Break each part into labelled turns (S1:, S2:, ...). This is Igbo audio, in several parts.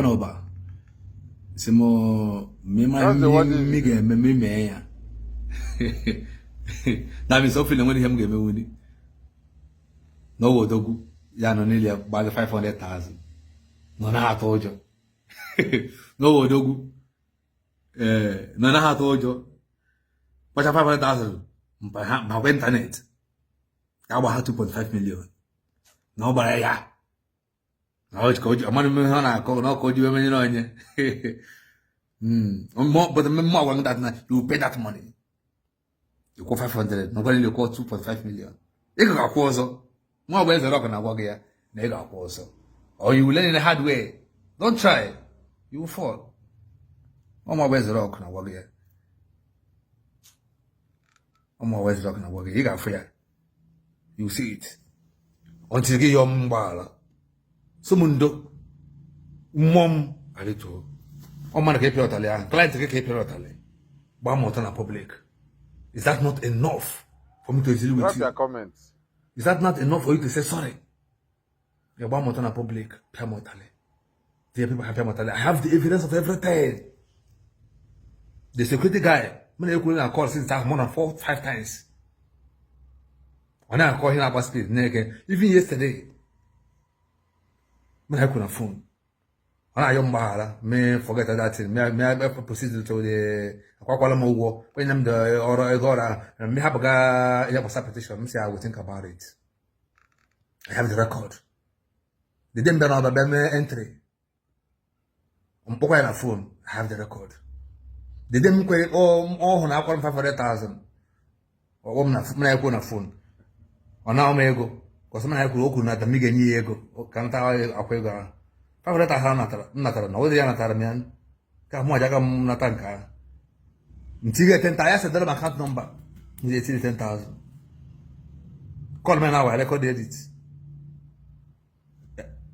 S1: Panoba. Simo mima mige me ya. Na mi so feeling when him game wini. No wodogu ya no nearly bag 500,000. No na atojo. No wodogu. No na atojo. Pacha 500,000. Ma internet. About 2.5 million. No bara ya. No it's called amani me na ko no ko you me no nye. More but the more one that na you pay that money. You call 500, no you call 2.5 million. You can call so. More ways rock na work here. Na you call so. Or you will learn in the hard way. Don't try. You will fall. More ways rock na work here. More ways rock na work here. You got fear. You see it. Until you get your mbala. Sumundo. Mom. Alito. O man ke pay otale. Client ke pay otale. Ba mo na public. Is that not enough for me to deal with you?
S2: Your comments.
S1: Is that not enough for you to say sorry? Your ba mo na public. Pay mo otale. The people have pay mo otale. I have the evidence of everything. The security guy. When you call call since more than 4-5 times. When I call him about speed, even yesterday, when I couldn't phone. When I young bala, me forget that thing. Me proceed to the Aquala Mogo, when I'm the or Agora, and me have a guy, I have a petition. Me say I will think about it. I have the record. They didn't know about the entry. On Poca phone, I have the record. They didn't quit all when I call 500,000. Or woman, I put a phone. Ona omego kwa sababu na yakulu oku na tamiga nyi ego kanta akwega favela ta hana natara na wodi yana tara mian ka mo jaga natanka mtiga tenta ya sedala ma account number ni 10,000 call me now I record edit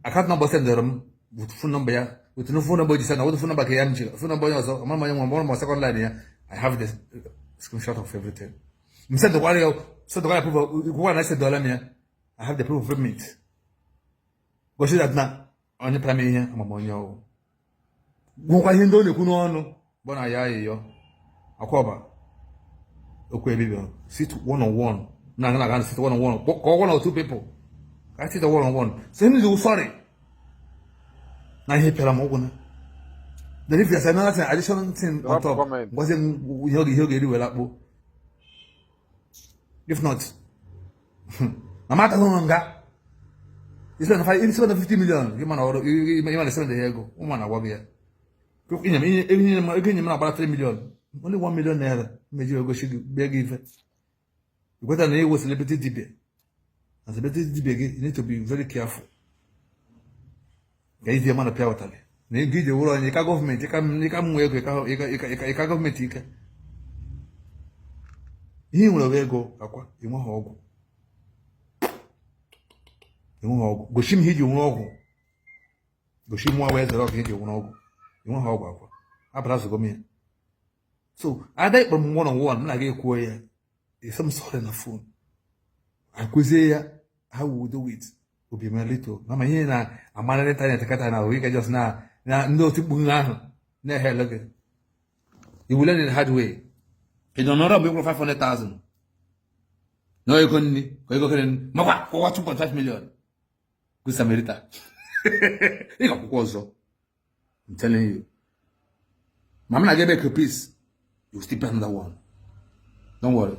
S1: account number send them with phone number ya with no phone number just na with phone number ke yamji phone number yoso mama yangu mbona mo second line ya I have this screenshot of everything. Instead of worry, so the guy proof one I said $1 I have the proof of payment. Go see that now. On the prime here, I'm a monyo. Go kwa hindo ni kuno no. Bona ya yo. Akoba. Okay, baby. Sit one on one. Na sit one on one. Go one or two people. I sit one on one. Say me you sorry. Na he pela mo gona. Then if there's another additional thing on top, wasn't yogi well. If not, no matter who nga, you spend 50 million. You man send the ego. Woman a wabia. In about 3 million. Only 1 million naira. Made you go she beg if you got an A with celebrity debate. And celebrity debate, you need to be very careful. Guys, the man of power. You give the world and you government, you come work, you government. Ihe nwere ego akwa inwe ha ọgwụ goshi m hiji nwe ọgwụ goshi mwa wee zere ọgwụ hiji nwe ọgwụ inwe ha ọgwụ akwa abara zogo m so ada ikpọ m one on one m na ga ekwuo ya ese m sorry na phone akụzie ya how we will do it obi m little na ma ihe na amara na internet kata na we can just na ndị otu mkpu ahụ na-ehele gị you will learn in the hard way. You don't know about 500,000. No, you couldn't. Mama, for 2.5 million. Good Samaritan. You got also. I'm telling you. Mama, I gave back a piece. You still pay another one. Don't worry.